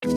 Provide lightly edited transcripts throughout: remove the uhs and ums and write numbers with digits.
And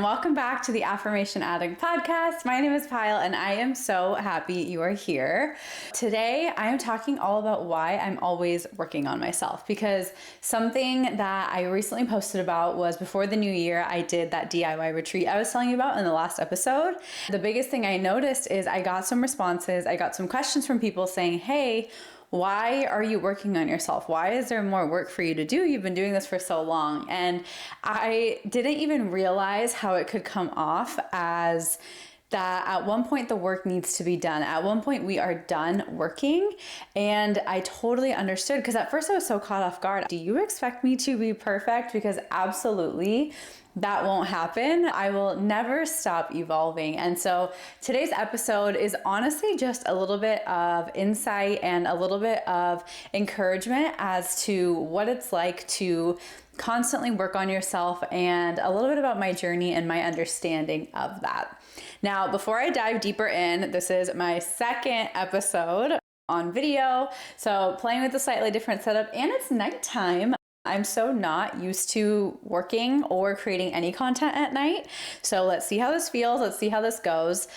welcome back to the Affirmation Addict Podcast. My name is Pyle and I am so happy you are here. Today, I am talking all about why I'm always working on myself, because something that I recently posted about was before the new year, I did that DIY retreat I was telling you about in the last episode. The biggest thing I noticed is I got some responses, I got some questions from people saying, hey, why are you working on yourself? Why is there more work for you to do? You've been doing this for so long. And I didn't even realize how it could come off as that at one point the work needs to be done. At one point we are done working. And I totally understood, because at first I was so caught off guard. Do you expect me to be perfect? Because absolutely that won't happen. I will never stop evolving. And so today's episode is honestly just a little bit of insight and a little bit of encouragement as to what it's like to constantly work on yourself, and a little bit about my journey and my understanding of that. Now, before I dive deeper in, this is my second episode on video, so playing with a slightly different setup, and it's nighttime. I'm so not used to working or creating any content at night. So let's see how this feels. Let's see how this goes.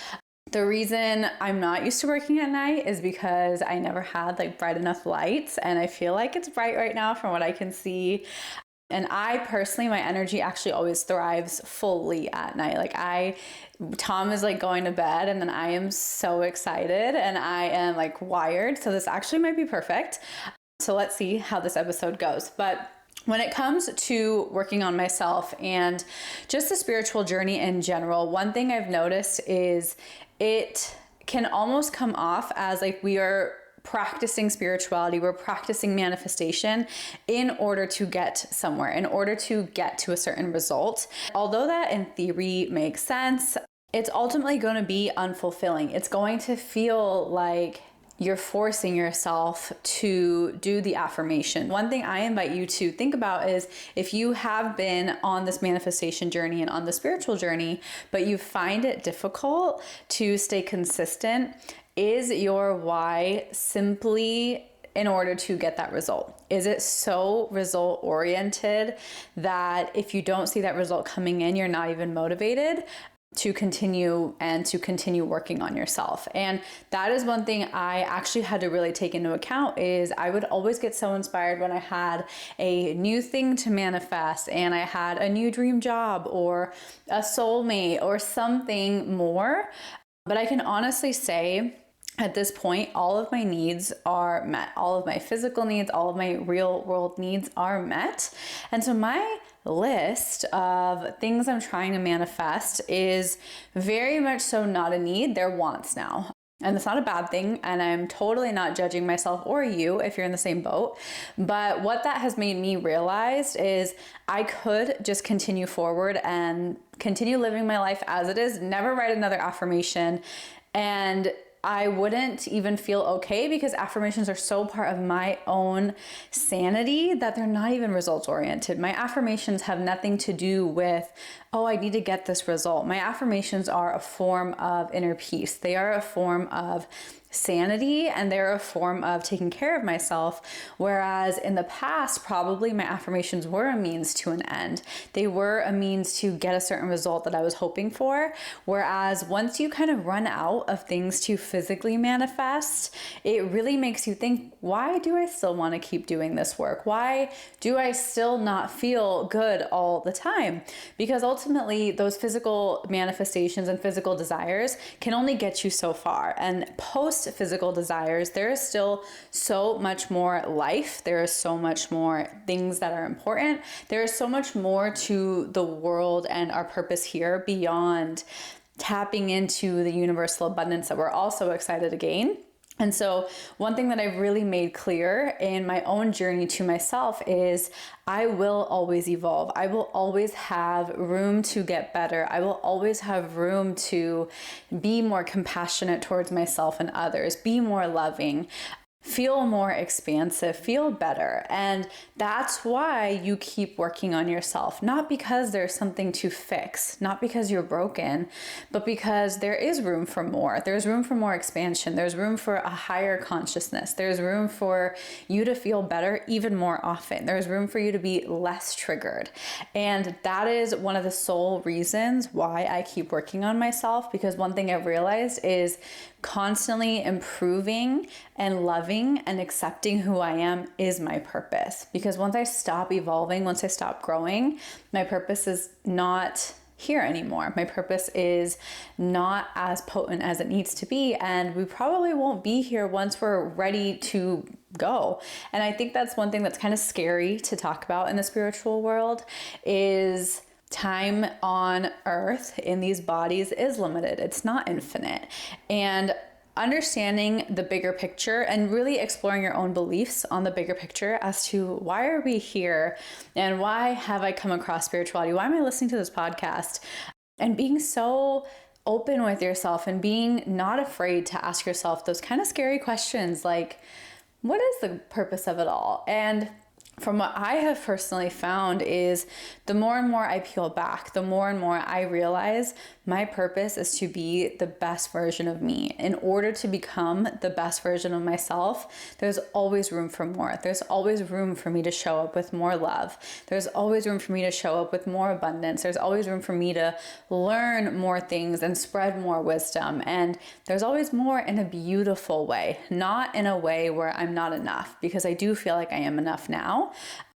The reason I'm not used to working at night is because I never had bright enough lights, and I feel like it's bright right now from what I can see. And I personally, my energy actually always thrives fully at night. Tom is going to bed, and then I am so excited and I am wired. So this actually might be perfect. So let's see how this episode goes. But when it comes to working on myself and just the spiritual journey in general, one thing I've noticed is it can almost come off as we are practicing spirituality, we're practicing manifestation in order to get somewhere, in order to get to a certain result. Although that in theory makes sense, it's ultimately going to be unfulfilling. It's going to feel like you're forcing yourself to do the affirmation. One thing I invite you to think about is, if you have been on this manifestation journey and on the spiritual journey, but you find it difficult to stay consistent, is your why simply in order to get that result? Is it so result oriented that if you don't see that result coming in, you're not even motivated to continue working on yourself? And that is one thing I actually had to really take into account. Is I would always get so inspired when I had a new thing to manifest, and I had a new dream job or a soulmate or something more. But I can honestly say at this point, all of my needs are met. All of my physical needs, all of my real world needs are met. And so my list of things I'm trying to manifest is very much so not a need, they're wants now. And it's not a bad thing, and I'm totally not judging myself or you if you're in the same boat. But what that has made me realize is I could just continue forward and continue living my life as it is, never write another affirmation, and I wouldn't even feel okay, because affirmations are so part of my own sanity that they're not even results oriented. My affirmations have nothing to do with, oh, I need to get this result. My affirmations are a form of inner peace. They are a form of sanity, and they're a form of taking care of myself. Whereas in the past, probably my affirmations were a means to an end. They were a means to get a certain result that I was hoping for. Whereas once you kind of run out of things to physically manifest, it really makes you think, why do I still want to keep doing this work? Why do I still not feel good all the time? Because ultimately those physical manifestations and physical desires can only get you so far. And post physical desires, there is still so much more life. There is so much more things that are important. There is so much more to the world and our purpose here beyond tapping into the universal abundance that we're also excited to gain. And so one thing that I've really made clear in my own journey to myself is I will always evolve. I will always have room to get better. I will always have room to be more compassionate towards myself and others, be more loving. feel more expansive, feel better. And that's why you keep working on yourself, not because there's something to fix, not because you're broken, but because there is room for more. There's room for more expansion. There's room for a higher consciousness. There's room for you to feel better even more often. There's room for you to be less triggered. And that is one of the sole reasons why I keep working on myself, because one thing I've realized is constantly improving and loving and accepting who I am is my purpose. Because once I stop evolving, once I stop growing, my purpose is not here anymore. My purpose is not as potent as it needs to be. And we probably won't be here once we're ready to go. And I think that's one thing that's kind of scary to talk about in the spiritual world is time on earth in these bodies is limited. It's not infinite. And understanding the bigger picture and really exploring your own beliefs on the bigger picture as to why are we here and why have I come across spirituality? Why am I listening to this podcast? And being so open with yourself and being not afraid to ask yourself those kind of scary questions like, what is the purpose of it all? And from what I have personally found is the more and more I peel back, the more and more I realize my purpose is to be the best version of me. In order to become the best version of myself, there's always room for more. There's always room for me to show up with more love. There's always room for me to show up with more abundance. There's always room for me to learn more things and spread more wisdom. And there's always more in a beautiful way, not in a way where I'm not enough, because I do feel like I am enough now.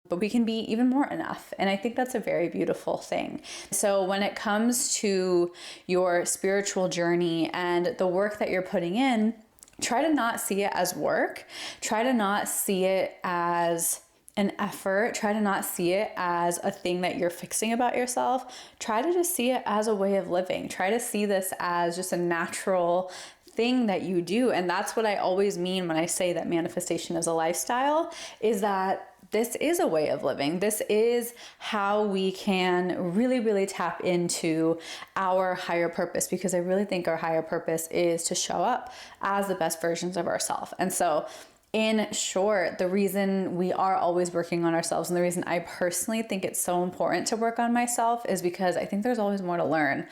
But we can be even more enough. And I think that's a very beautiful thing. So when it comes to your spiritual journey and the work that you're putting in, try to not see it as work. Try to not see it as an effort. Try to not see it as a thing that you're fixing about yourself. Try to just see it as a way of living. Try to see this as just a natural thing that you do. And that's what I always mean when I say that manifestation is a lifestyle, is that this is a way of living. This is how we can really, really tap into our higher purpose, because I really think our higher purpose is to show up as the best versions of ourselves. And so in short, the reason we are always working on ourselves and the reason I personally think it's so important to work on myself is because I think there's always more to learn.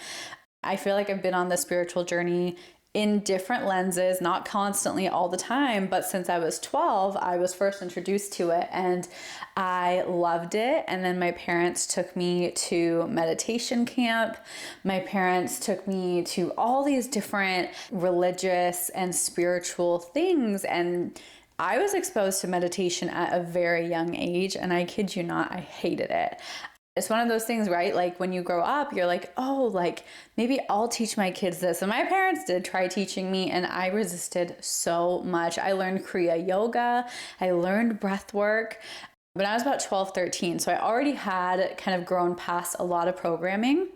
I feel like I've been on the spiritual journey in different lenses, not constantly all the time, but since I was 12, I was first introduced to it and I loved it. And then my parents took me to meditation camp. My parents took me to all these different religious and spiritual things. And I was exposed to meditation at a very young age, and I kid you not, I hated it. It's one of those things, right? Like when you grow up, you're like, oh, like maybe I'll teach my kids this. And my parents did try teaching me, and I resisted so much. I learned Kriya Yoga. I learned breath work when I was about 12, 13. So I already had kind of grown past a lot of programming.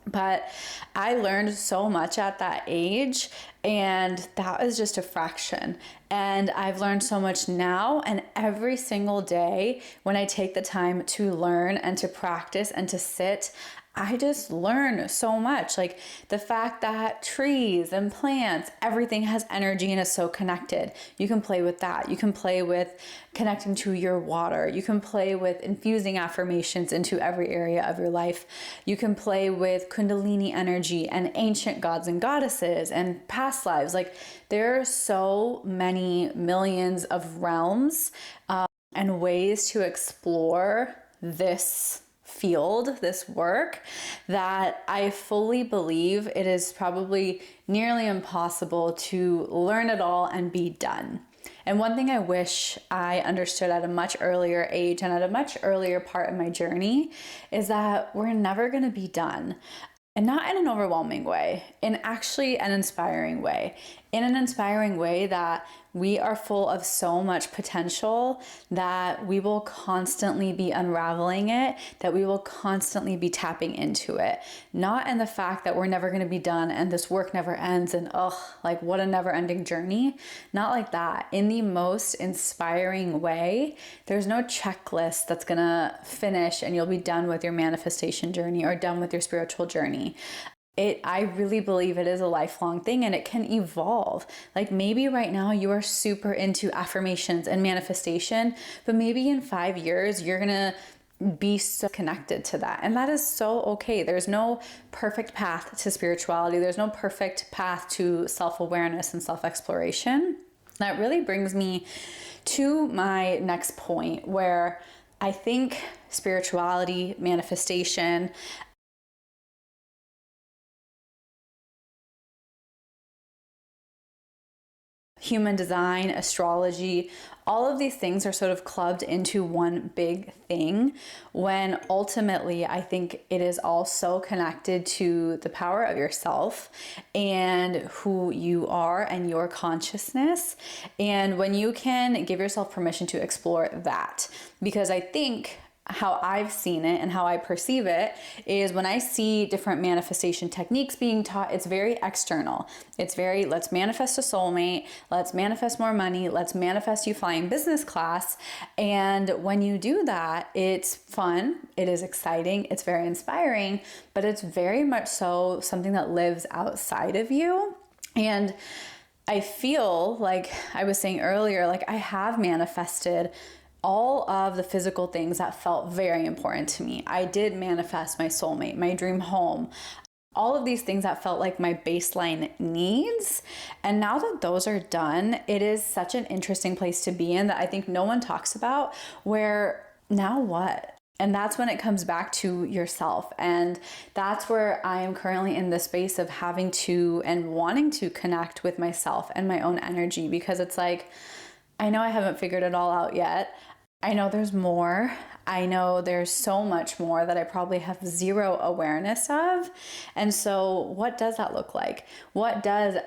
But I learned so much at that age, and that was just a fraction. And I've learned so much now, and every single day when I take the time to learn and to practice and to sit, I just learn so much. Like the fact that trees and plants, everything has energy and is so connected. You can play with that. You can play with connecting to your water. You can play with infusing affirmations into every area of your life. You can play with Kundalini energy and ancient gods and goddesses and past lives. Like there are so many millions of realms and ways to explore this field, this work, that I fully believe it is probably nearly impossible to learn it all and be done. And one thing I wish I understood at a much earlier age and at a much earlier part of my journey is that we're never going to be done. And not in an overwhelming way, in actually an inspiring way. In an inspiring way that we are full of so much potential that we will constantly be unraveling it, that we will constantly be tapping into it. Not in the fact that we're never going to be done and this work never ends and like what a never ending journey. Not like that. In the most inspiring way, there's no checklist that's going to finish and you'll be done with your manifestation journey or done with your spiritual journey. I really believe it is a lifelong thing and it can evolve. Like maybe right now you are super into affirmations and manifestation, but maybe in 5 years you're going to be so connected to that. And that is so okay. There's no perfect path to spirituality. There's no perfect path to self-awareness and self-exploration. That really brings me to my next point, where I think spirituality, manifestation, human design, astrology, all of these things are sort of clubbed into one big thing, when ultimately I think it is all so connected to the power of yourself and who you are and your consciousness. And when you can give yourself permission to explore that, because I think how I've seen it and how I perceive it is when I see different manifestation techniques being taught, it's very external. It's very, let's manifest a soulmate, let's manifest more money, let's manifest you flying business class. And when you do that, it's fun, it is exciting, it's very inspiring, but it's very much so something that lives outside of you. And I feel like I was saying earlier, like I have manifested all of the physical things that felt very important to me. I did manifest my soulmate, my dream home, all of these things that felt like my baseline needs. And now that those are done, it is such an interesting place to be in that I think no one talks about, where now what? And that's when it comes back to yourself. And that's where I am currently in the space of having to and wanting to connect with myself and my own energy, because it's like, I know I haven't figured it all out yet. I know there's more. I know there's so much more that I probably have zero awareness of. And so what does that look like? What does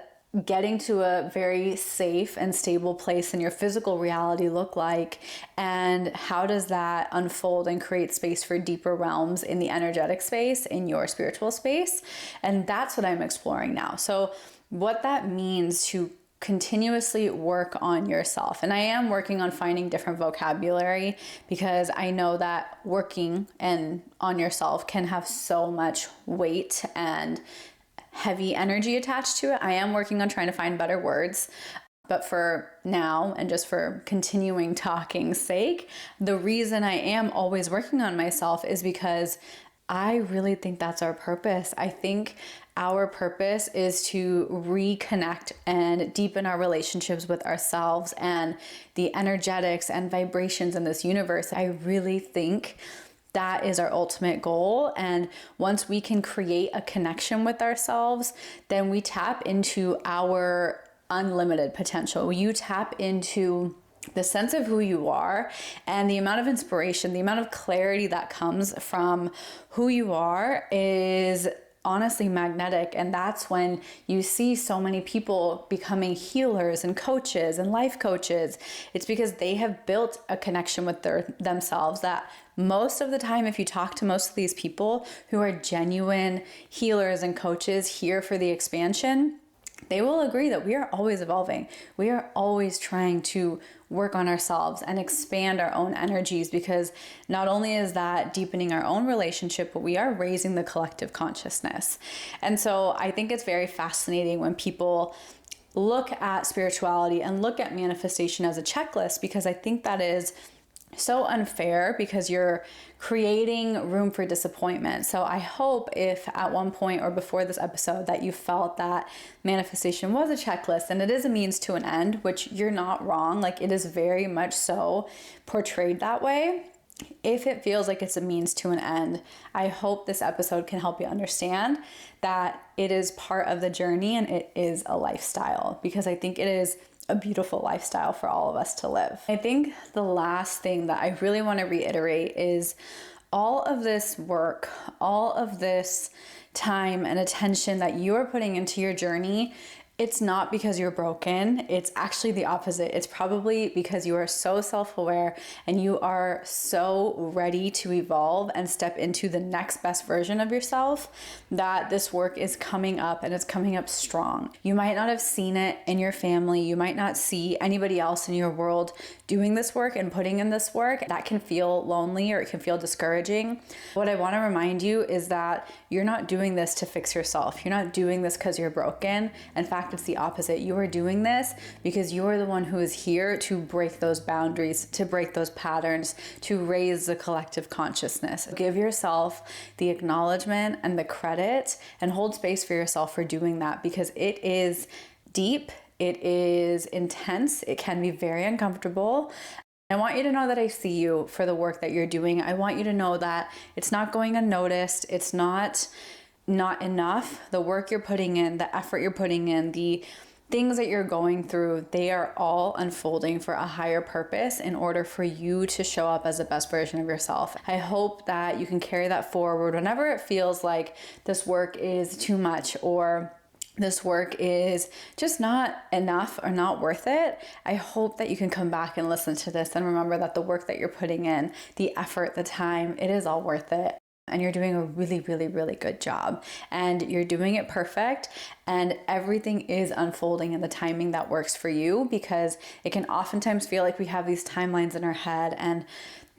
getting to a very safe and stable place in your physical reality look like? And how does that unfold and create space for deeper realms in the energetic space, in your spiritual space? And that's what I'm exploring now. So what that means to continuously work on yourself. And I am working on finding different vocabulary, because I know that working and on yourself can have so much weight and heavy energy attached to it. I am working on trying to find better words. But for now, and just for continuing talking's sake, the reason I am always working on myself is because I really think that's our purpose. I think our purpose is to reconnect and deepen our relationships with ourselves and the energetics and vibrations in this universe. I really think that is our ultimate goal. And once we can create a connection with ourselves, then we tap into our unlimited potential. You tap into the sense of who you are and the amount of inspiration, the amount of clarity that comes from who you are is honestly magnetic. And that's when you see so many people becoming healers and coaches and life coaches. It's because they have built a connection with themselves that most of the time, if you talk to most of these people who are genuine healers and coaches here for the expansion, they will agree that we are always evolving. We are always trying to work on ourselves and expand our own energies, because not only is that deepening our own relationship, but we are raising the collective consciousness. And so I think it's very fascinating when people look at spirituality and look at manifestation as a checklist, because I think that is so unfair, because you're creating room for disappointment. So I hope if at one point or before this episode that you felt that manifestation was a checklist and it is a means to an end, which you're not wrong, like it is very much so portrayed that way. If it feels like it's a means to an end, I hope this episode can help you understand that it is part of the journey and it is a lifestyle, because I think it is a beautiful lifestyle for all of us to live. I think the last thing that I really want to reiterate is all of this work, all of this time and attention that you are putting into your journey it's not because you're broken. It's actually the opposite. It's probably because you are so self-aware and you are so ready to evolve and step into the next best version of yourself that this work is coming up, and it's coming up strong. You might not have seen it in your family. You might not see anybody else in your world doing this work and putting in this work. That can feel lonely, or it can feel discouraging. What I want to remind you is that you're not doing this to fix yourself. You're not doing this because you're broken. In fact, it's the opposite. You are doing this because you are the one who is here to break those boundaries, to break those patterns, to raise the collective consciousness. Give yourself the acknowledgement and the credit, and hold space for yourself for doing that, because it is deep, it is intense, it can be very uncomfortable. I want you to know that I see you for the work that you're doing. I want you to know that it's not going unnoticed. It's not enough. The work you're putting in, the effort you're putting in, the things that you're going through, they are all unfolding for a higher purpose in order for you to show up as the best version of yourself. I hope that you can carry that forward whenever it feels like this work is too much, or this work is just not enough or not worth it. I hope that you can come back and listen to this and remember that the work that you're putting in, the effort, the time, it is all worth it. And you're doing a really, really, really good job. And you're doing it perfect. And everything is unfolding in the timing that works for you, because it can oftentimes feel like we have these timelines in our head and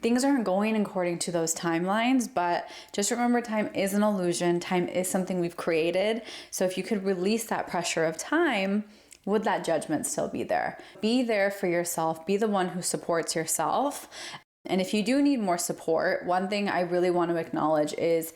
things aren't going according to those timelines. But just remember, time is an illusion. Time is something we've created. So if you could release that pressure of time, would that judgment still be there? Be there for yourself. Be the one who supports yourself. And if you do need more support, one thing I really want to acknowledge is,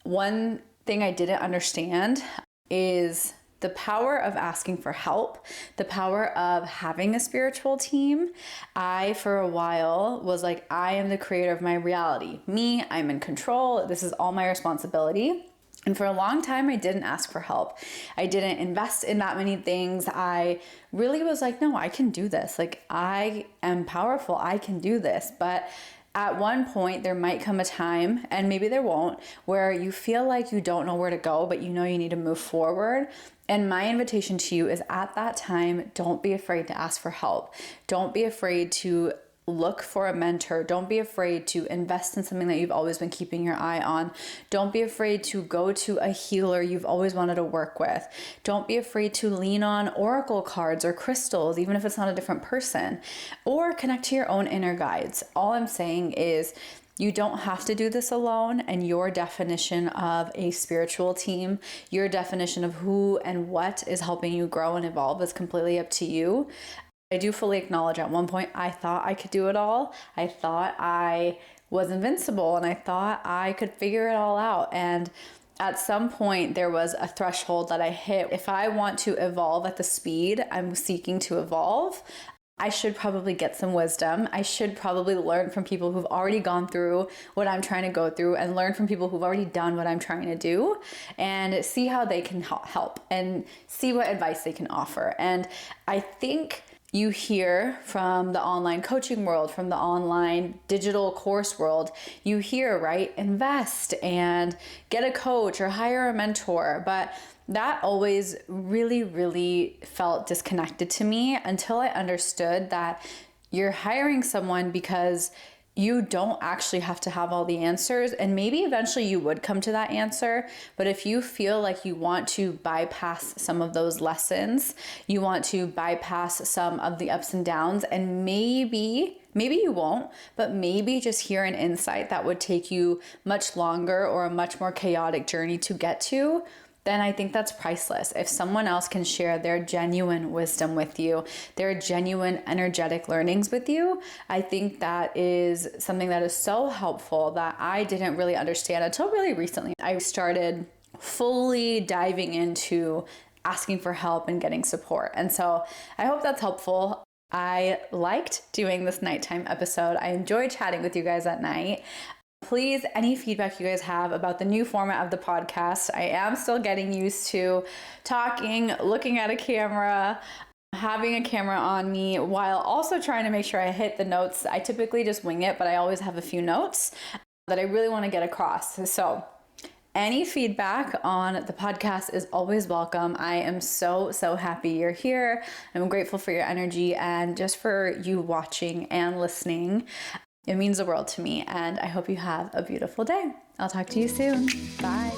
one thing I didn't understand is the power of asking for help, the power of having a spiritual team. I, for a while, was like, I am the creator of my reality. Me, I'm in control. This is all my responsibility. And for a long time, I didn't ask for help. I didn't invest in that many things. I really was like, no, I can do this. Like, I am powerful. I can do this. But at one point, there might come a time, and maybe there won't, where you feel like you don't know where to go, but you know you need to move forward. And my invitation to you is, at that time, don't be afraid to ask for help. Don't be afraid to look for a mentor. Don't be afraid to invest in something that you've always been keeping your eye on. Don't be afraid to go to a healer you've always wanted to work with. Don't be afraid to lean on oracle cards or crystals, even if it's not a different person, or connect to your own inner guides. All I'm saying is, you don't have to do this alone, and your definition of a spiritual team, your definition of who and what is helping you grow and evolve, is completely up to you. I do fully acknowledge, at one point I thought I could do it all. I thought I was invincible, and I thought I could figure it all out. And at some point there was a threshold that I hit. If I want to evolve at the speed I'm seeking to evolve, I should probably get some wisdom. I should probably learn from people who've already gone through what I'm trying to go through, and learn from people who've already done what I'm trying to do, and see how they can help and see what advice they can offer. And I think you hear from the online coaching world, from the online digital course world, you hear, right, invest and get a coach or hire a mentor. But that always really, really felt disconnected to me, until I understood that you're hiring someone because you don't actually have to have all the answers, and maybe eventually you would come to that answer. But if you feel like you want to bypass some of those lessons, you want to bypass some of the ups and downs, and maybe you won't, but maybe just hear an insight that would take you much longer or a much more chaotic journey to get to, then I think that's priceless. If someone else can share their genuine wisdom with you, their genuine energetic learnings with you, I think that is something that is so helpful that I didn't really understand until really recently. I started fully diving into asking for help and getting support. And so I hope that's helpful. I liked doing this nighttime episode. I enjoyed chatting with you guys at night. Please, any feedback you guys have about the new format of the podcast. I am still getting used to talking, looking at a camera, having a camera on me, while also trying to make sure I hit the notes. I typically just wing it, but I always have a few notes that I really want to get across. So Any feedback on the podcast is always welcome. I am so happy you're here. I'm grateful for your energy and just for you watching and listening. It means the world to me, and I hope you have a beautiful day. I'll talk to you soon. Bye.